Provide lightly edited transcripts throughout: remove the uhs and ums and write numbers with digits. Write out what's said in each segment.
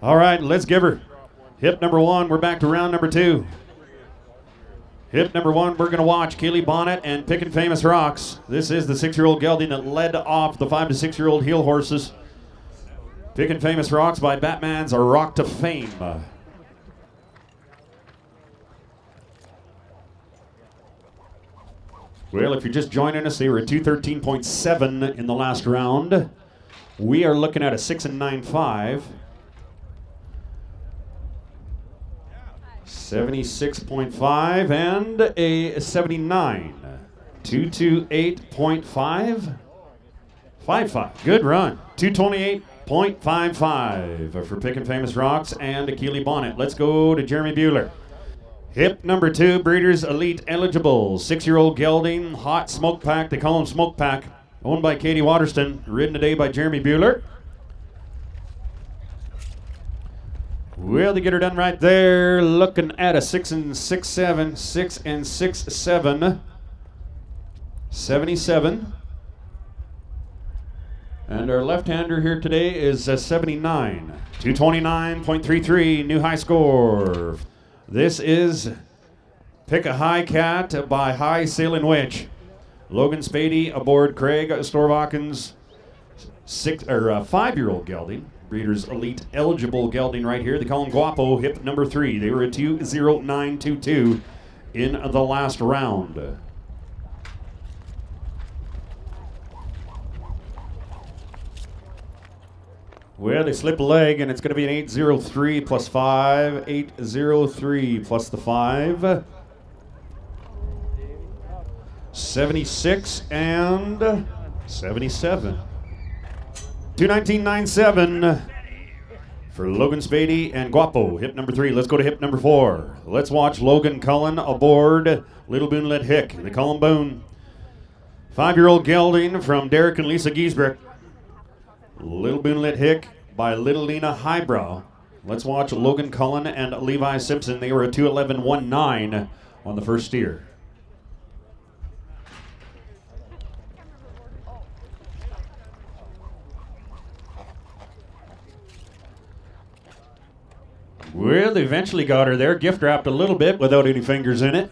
All right, let's give her. Hip number one, we're back to round number two. Hip number one, we're going to watch Keely Bonnett and Pickin' Famous Rocks. This is the 6-year-old gelding that led off the 5 to 6-year-old heel horses. Pickin' Famous Rocks by Batman's Rock to Fame. Well, if you're just joining us, they were at 213.7 in the last round. We are looking at a 6 and 9.5. 76.5 and a 79. 228.5. 55. Good run. 228.55 for Pickin' Famous Rocks and a Keely Bonnett. Let's go to Jeremy Bueller. Hip number two, Breeders Elite eligible. 6-year-old gelding, hot smoke pack. They call him Smoke Pack. Owned by Katie Waterston. Ridden today by Jeremy Bueller. Well, they get her done right there. Looking at a 6 and 6.7. 6 and 6.7. 77. And our left-hander here today is 79. 229.33, new high score. This is Pick a High Cat by High Sailing Witch. Logan Spady aboard Craig Storvaken's 5-year-old gelding. Breeders Elite eligible gelding right here. They call him Guapo, hip number 3. They were at 209.22 in the last round. Well, they slip a leg, and it's going to be an 803 plus 5. 803 plus the 5. 76 and 77. 219.97 for Logan Spady and Guapo, hip number 3. Let's go to hip number 4. Let's watch Logan Cullen aboard Little Boonlet Hick. They call him Boone. 5-year-old gelding from Derek and Lisa Giesbrecht. Little Boonlet Hick by Little Lena Highbrow. Let's watch Logan Cullen and Levi Simpson. They were at 211.19 on the first steer. Well, they eventually got her there. Gift wrapped a little bit without any fingers in it.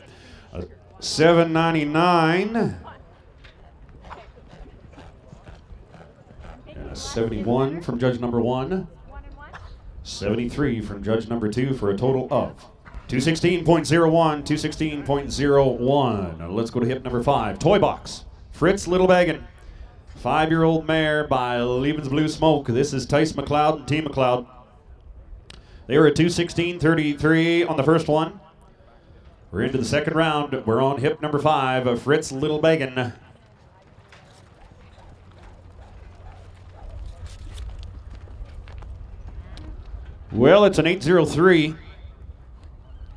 $7.99. 71 from judge number 1. 73 from judge number 2 for a total of 216.01, 216.01. Let's go to hip number 5. Toy Box. Fritz Littlebaggin. 5-year-old mare by Leavens Blue Smoke. This is Tice McLeod and T. McLeod. They were at 216.33 on the first one. We're into the second round. We're on hip number 5, Fritz Littlebaggin. Well, it's an 803.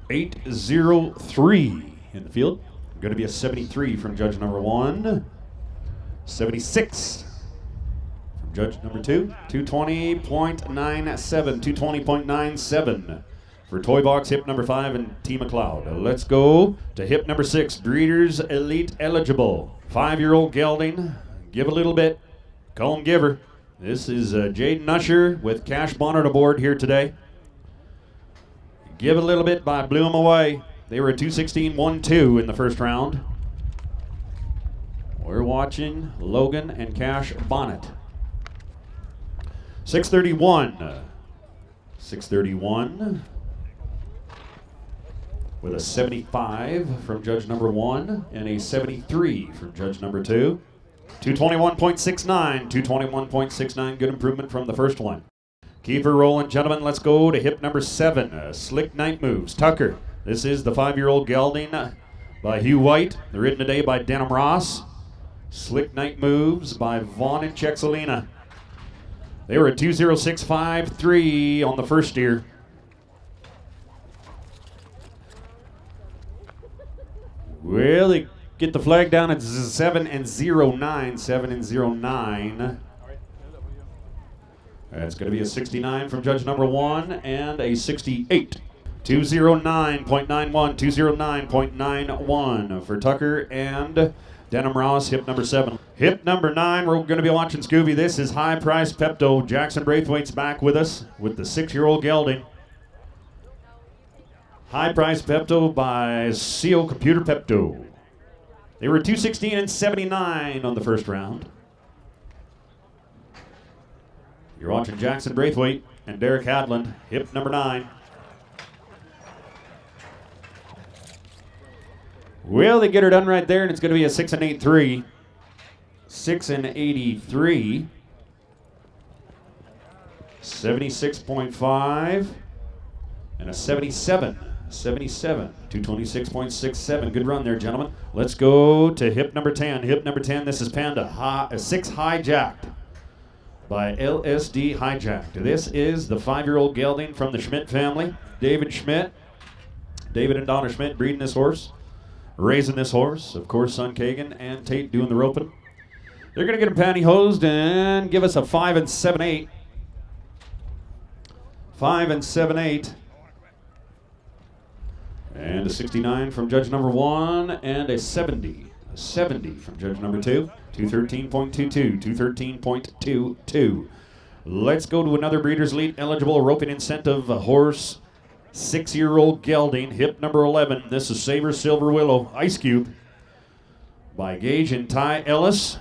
803 in the field. Going to be a 73 from judge number 1. 76 from judge number 2. 220.97. 220.97 for Toy Box, hip number 5, and T. McLeod. Let's go to hip number 6. Breeders Elite eligible. 5-year-old gelding. Give a little bit. Call him Giver. This is Jaden Usher with Cash Bonnett aboard here today. Give a little bit by Blew 'em Away. They were at 216.12 in the first round. We're watching Logan and Cash Bonnett. 631. 631 with a 75 from judge number 1 and a 73 from judge number 2. 221.69, 221.69, good improvement from the first one. Keep her rolling, gentlemen. Let's go to hip number 7, Slick Night Moves. Tucker. This is the 5-year-old gelding by Hugh White. They're ridden today by Denham Ross. Slick Night Moves by Vaughn and Chexolina. They were at 206.53 on the first steer. Well, they get the flag down at 7 and 09. 7 and 09. That's going to be a 69 from judge number 1 and a 68. 209.91, 209.91 for Tucker and Denham Ross, hip number 7. Hip number 9, we're going to be watching Scooby. This is High Price Pepto. Jackson Braithwaite's back with us with the 6-year-old gelding. High Price Pepto by CO Computer Pepto. They were 216 and 79 on the first round. You're watching Jackson Braithwaite and Derek Hadland, hip number 9. Well, they get her done right there, and it's going to be a 6 and 8-3. 6 and 83. 76.5. And a 77. 77. 226.67. Good run there, gentlemen. Let's go to hip number 10. Hip number 10, this is Panda. 6 Hijacked by LSD Hijacked. This is the 5-year-old gelding from the Schmidt family. David Schmidt. David and Donna Schmidt breeding this horse. Raising this horse, of course, Son Kagan and Tate doing the roping. They're going to get him pantyhosed and give us a 5 and 7-8. 5 and 7-8. And a 69 from judge number 1 and a 70. A 70 from judge number 2. 213.22. 213.22. Let's go to another Breeders' Elite eligible roping incentive horse. 6-year-old gelding, hip number 11. This is Sabre Silver Willow Ice Cube by Gage and Ty Ellis.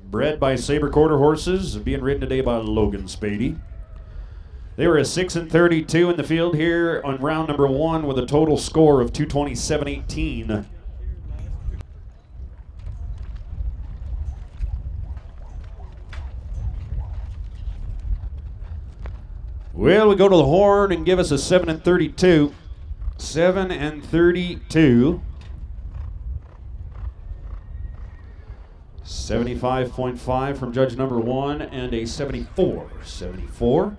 Bred by Sabre Quarter Horses, being ridden today by Logan Spady. They were a 6 and 32 in the field here on round number 1 with a total score of 227.18. Well, we go to the horn and give us a 7 and 32. 7 and 32. 75.5 from judge number 1 and a 74. 74.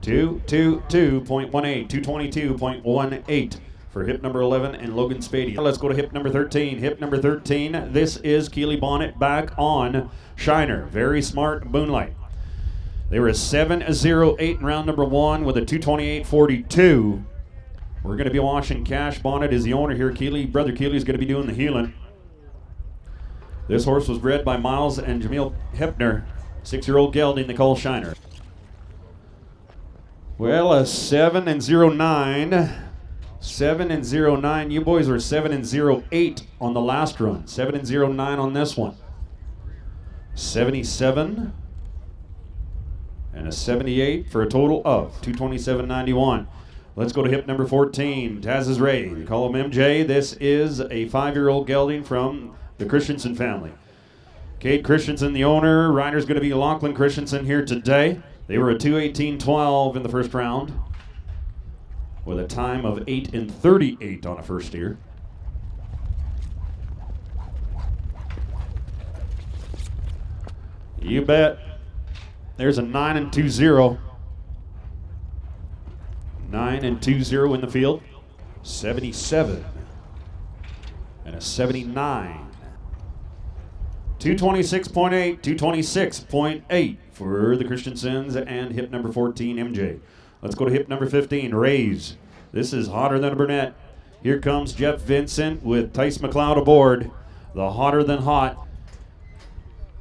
222.18. 222.18 for hip number 11 and Logan Spady. Let's go to hip number 13. Hip number 13. This is Keely Bonnett back on Shiner. Very smart Moonlight. They were a 7-0-8 in round number 1 with a 228.42. We're going to be watching Cash. Bonnett is the owner here. Brother Keely is going to be doing the heeling. This horse was bred by Miles and Jameel Hepner. 6-year-old gelding they call Shiner. Well, a 7 and 09. 7 and 09. You boys were 7 and 08 on the last run. 7 and 09 on this one. 77. And a 78 for a total of 227.91. Let's go to hip number 14. Taz's Ray. They call him MJ. This is a 5-year-old gelding from the Christensen family. Cade Christensen, the owner. Rider's going to be Lachlan Christensen here today. They were a 218.12 in the first round with a time of 8 and 38 on a first steer. You bet. There's a 9 and 2-0. 9 and 2-0 in the field. 77 and a 79. 226.8, 226.8 for the Christensens and hip number 14, MJ. Let's go to hip number 15, Rays. This is Hotter Than a Burnett. Here comes Jeff Vincent with Tice McLeod aboard. The Hotter Than Hot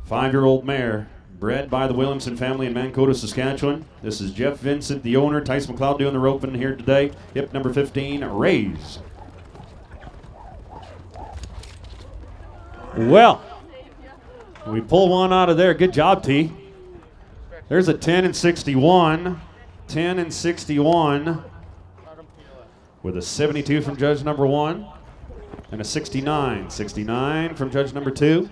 5-year-old mare. Bred by the Williamson family in Mankato, Saskatchewan. This is Jeff Vincent, the owner. Tice McLeod doing the roping here today. Hip number 15, Rays. Well, we pull one out of there. Good job, T. There's a 10 and 61. 10 and 61 with a 72 from judge number 1 and a 69. 69 from judge number 2.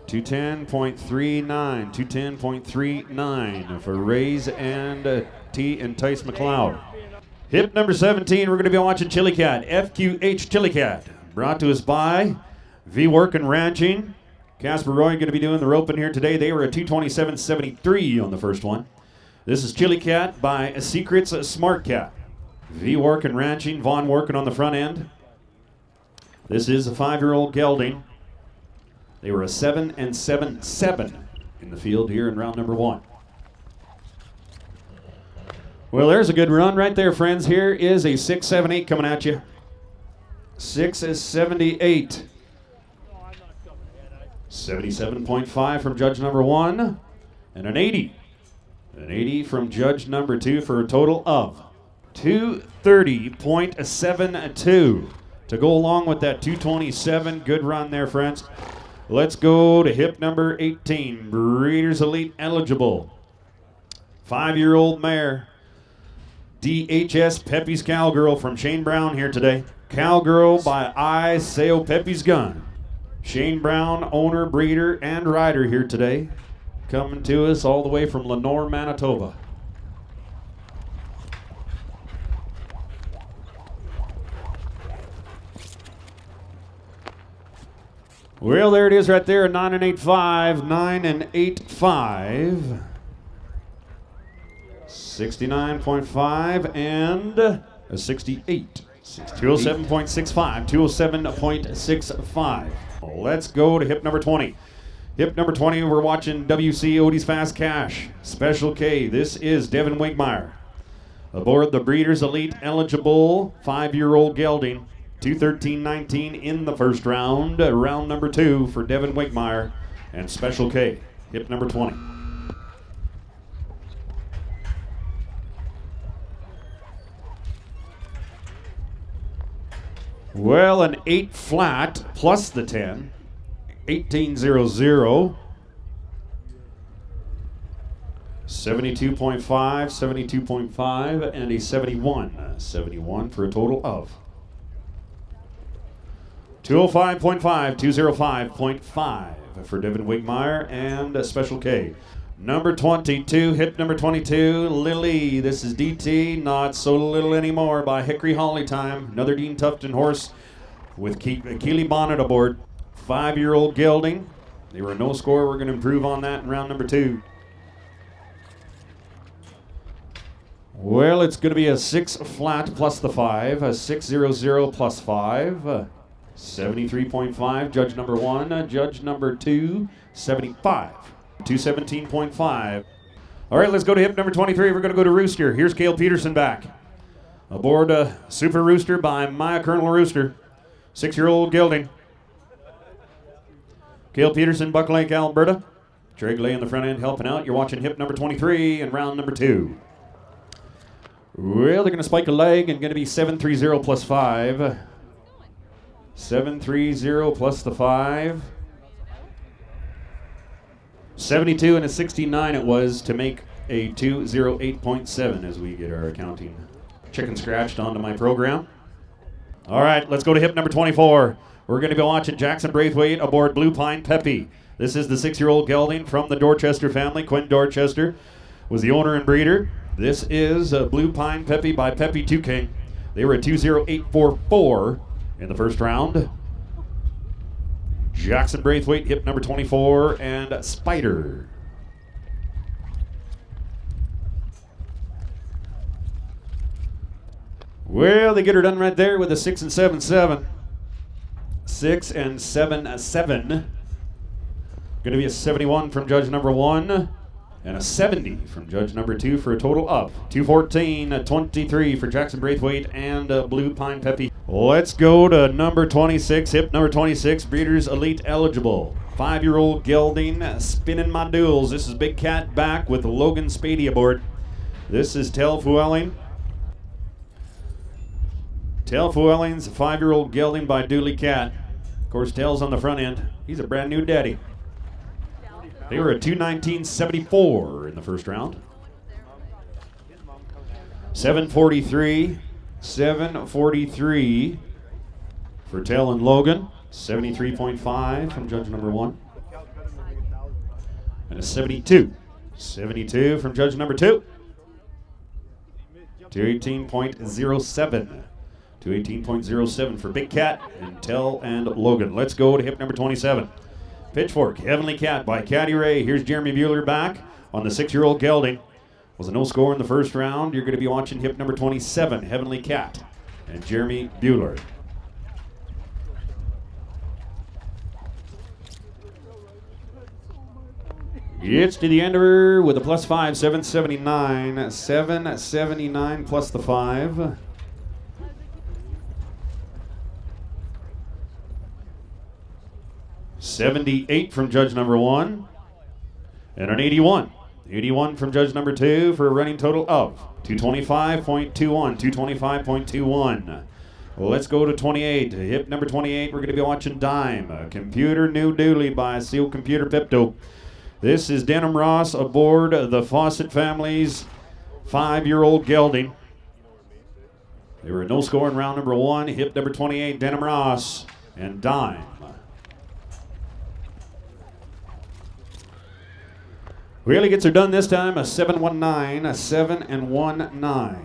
210.39, 210.39 for Rays and T and Tice McLeod. Hip number 17, we're going to be watching Chili Cat, FQH Chili Cat, brought to us by V Workin' Ranching. Casper Roy going to be doing the roping here today. They were a 227.73 on the first one. This is Chili Cat by Secrets Smart Cat. V Workin' Ranching, Vaughn working on the front end. This is a 5-year-old gelding. They were a 7 and 7-7 in the field here in round number 1. Well, there's a good run right there, friends. Here is a 6-7-8 coming at you. 6 is 78. 77.5 from judge number 1, and an 80. An 80 from judge number 2 for a total of 230.72. To go along with that 227, good run there, friends. Let's go to hip number 18, Breeders' Elite eligible. 5-year-old mare, DHS Pepe's Cowgirl from Shane Brown here today. Cowgirl by Iseo Pepe's Gun. Shane Brown, owner, breeder, and rider here today. Coming to us all the way from Lenore, Manitoba. Well, there it is right there, a 9 and 8.5, 9 and 8.5. 69.5 and a 68. 207.65, 207.65. Let's go to hip number 20. Hip number 20, we're watching WC Odie's Fast Cash. Special K, this is Devin Wigmeyer. Aboard the Breeders' Elite eligible 5-year-old gelding. 213.19 in the first round. Round number 2 for Devin Wigmeyer and Special K. Hip number 20. Well, an 8 flat plus the 10. 18.00. 72.5, 72.5, and a 71. 71 for a total of 205.5, 205.5 for Devin Wigmeyer and a Special K. Number 22, hip number 22, Lily. This is DT, not so little anymore by Hickory Holly Time. Another Dean Tufton horse with Keely Bonnett aboard. 5-year-old gelding. They were a no score. We're going to improve on that in round number 2. Well, it's going to be a 6 flat plus the 5, a 600 plus 5. 73.5, judge number 1, judge number 2, 75. 217.5. All right, let's go to hip number 23. We're going to go to Rooster. Here's Cale Peterson back. Aboard Super Rooster by Maya Colonel Rooster. 6-year-old gelding. Cale Peterson, Buck Lake, Alberta. Treg Lay in the front end helping out. You're watching hip number 23 and round number 2. Well, they're going to spike a leg and going to be 730 plus 5. 730 plus the 5. 72 and a 69 it was to make a 208.7 as we get our accounting chicken scratched onto my program. All right, let's go to hip number 24. We're going to be watching Jackson Braithwaite aboard Blue Pine Pepe. This is the 6-year-old gelding from the Dorchester family. Quinn Dorchester was the owner and breeder. This is Blue Pine Pepe by Pepe Toucan. They were at 208.44 in the first round. Jackson Braithwaite, hip number 24, and Spider. Well, they get her done right there with a 6 and 7 7. 6 and 7 7. Going to be a 71 from judge number 1 and a 70 from judge number 2 for a total of 214.23 for Jackson Braithwaite and Blue Pine Pepe. Let's go to number 26, hip number 26, Breeders' Elite eligible. 5-year-old gelding, spinning my duels. This is Big Cat back with Logan Spady aboard. This is Tel Fuelling. Tel Fuelling's a 5-year-old gelding by Dooley Cat. Of course, Tel's on the front end. He's a brand new daddy. They were at 219.74 in the first round. 743 for Tel and Logan. 73.5 from judge number 1. And a 72. 72 from judge number 2. 218.07. 218.07 for Big Cat and Tel and Logan. Let's go to hip number 27. Pitchfork, Heavenly Cat by Caddy Ray. Here's Jeremy Bueller back on the 6-year-old gelding. Was a no score in the first round. You're going to be watching hip number 27, Heavenly Cat and Jeremy Bueller. It's to the ender with a plus 5, 779. 779 plus the 5. 78 from judge number 1. And an 81. 81 from judge number 2 for a running total of 225.21. 225.21. Let's go to 28. Hip number 28, we're going to be watching Dime. A computer new dually by Seal Computer Pipto. This is Denham Ross aboard the Fawcett family's 5-year-old gelding. They were no score in round number 1. Hip number 28, Denham Ross and Dime. Really gets her done this time, a 7-1-9, a 7-1-9.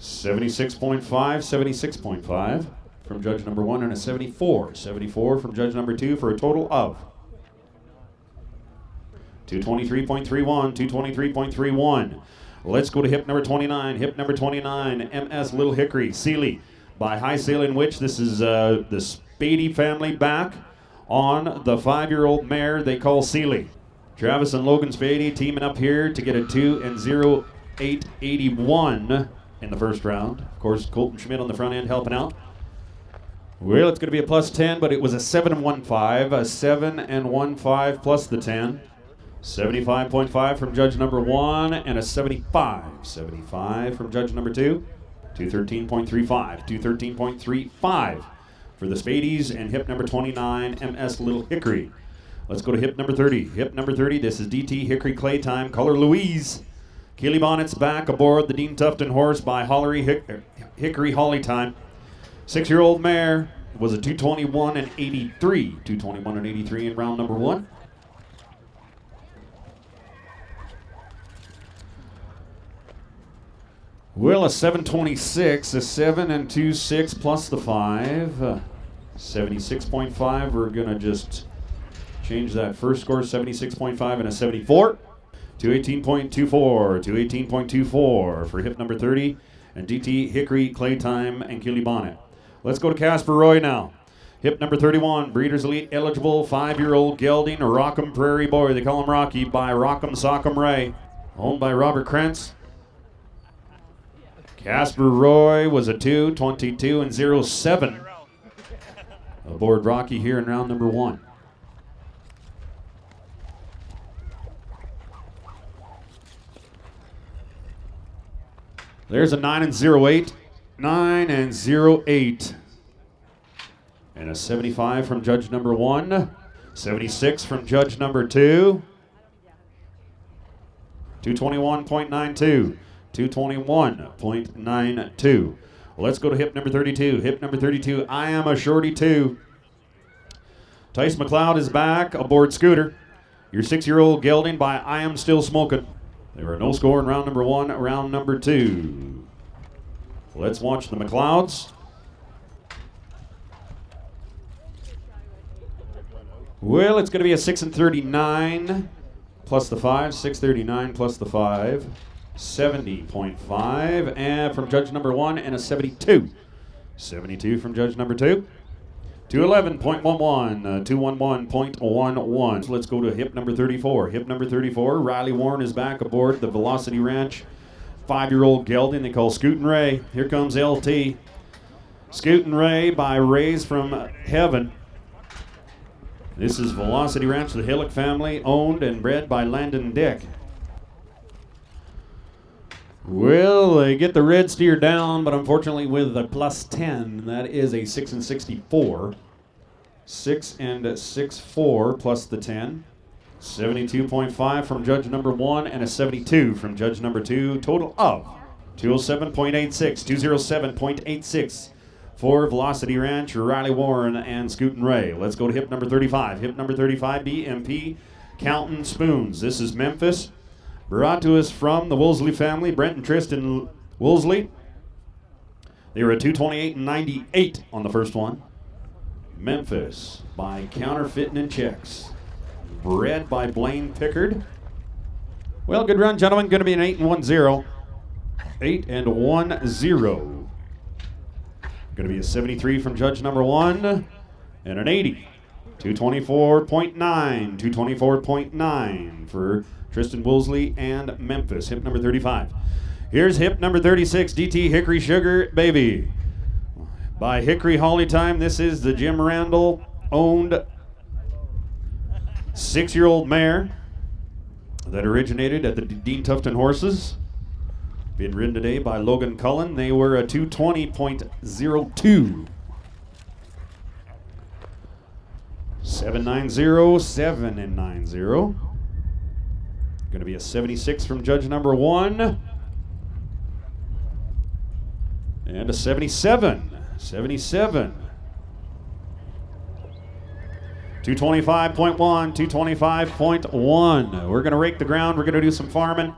76.5, 76.5 from judge number 1 and a 74. 74 from judge number 2 for a total of 223.31, 223.31. Let's go to hip number 29. Hip number 29, MS Little Hickory, Sealy by High Sailing Witch. This is the Spady family back on the 5-year-old mare they call Sealy. Travis and Logan Spady teaming up here to get a 2-0-8-81 in the first round. Of course, Colton Schmidt on the front end helping out. Well, it's going to be a plus 10, but it was a 7-1-5, a 7-1-5 plus the 10. 75.5 from judge number 1 and a 75. 75 from judge number 2. 213.35. 213.35 for the Spadies and hip number 29, MS Little Hickory. Let's go to hip number 30. Hip number 30, this is DT Hickory Clay Time, color Louise. Keely Bonnett's back aboard the Dean Tufton horse by Hickory Holly Time. 6-year-old mare was a 221 and 83. 221 and 83 in round number 1. Well, a 726, a 7-2-6 plus the 5. 76.5, we're going to just change that first score, 76.5 and a 74. 218.24, 218.24 for hip number 30 and DT Hickory Clay Time and Keely Bonnett. Let's go to Casper Roy now. Hip number 31, Breeders Elite eligible 5-year-old gelding, Rockham Prairie Boy. They call him Rocky by Rockham Sock'em Ray, owned by Robert Krentz. Casper Roy was a 2-22 and 07 aboard Rocky here in round number 1. There's a 9-08, 9-08. And a 75 from judge number 1, 76 from judge number 2, 221.92. 221.92. Let's go to hip number 32. Hip number 32, I Am a Shorty 2. Tice McLeod is back aboard Scooter. Your 6-year-old gelding by I Am Still Smoking. There were no score in round number 1, round number 2. Let's watch the McLeods. Well, it's going to be a 6-39 plus the 5. 639 plus the 5. 70.5 and from judge number 1 and a 72. 72 from judge number 2. 211.11, 211.11. So let's go to hip number 34. Hip number 34, Riley Warren is back aboard the Velocity Ranch 5-year-old gelding they call Scootin' Ray. Here comes LT. Scootin' Ray by Rays from Heaven. This is Velocity Ranch, the Hillock family, owned and bred by Landon Dick. Well, they get the red steer down, but unfortunately with a plus 10, that is a 6-64. 6-64 plus the 10. 72.5 from judge number 1 and a 72 from judge number 2. Total of 207.86. 207.86 for Velocity Ranch, Riley Warren, and Scootin' Ray. Let's go to hip number 35. Hip number 35, BMP, Countin' Spoons. This is Memphis. Brought to us from the Woolsey family, Brent and Tristan Woolsey. They were a 228 and 98 on the first one. Memphis by Counterfeiting and Checks. Bred by Blaine Pickard. Well, good run, gentlemen. Going to be an 8-10. 8-10. Going to be a 73 from judge number 1 and an 80. 224.9. 224.9 for Tristan Woolsey and Memphis. Hip number 35. Here's hip number 36, DT Hickory Sugar Baby by Hickory Holly Time. This is the Jim Randall owned 6-year-old mare that originated at the Dean Tufton Horses. Being ridden today by Logan Cullen. They were a 220.02. 790, 7 and 90. Going to be a 76 from judge number 1. And a 77. 77. 225.1, 225.1. We're going to rake the ground. We're going to do some farming.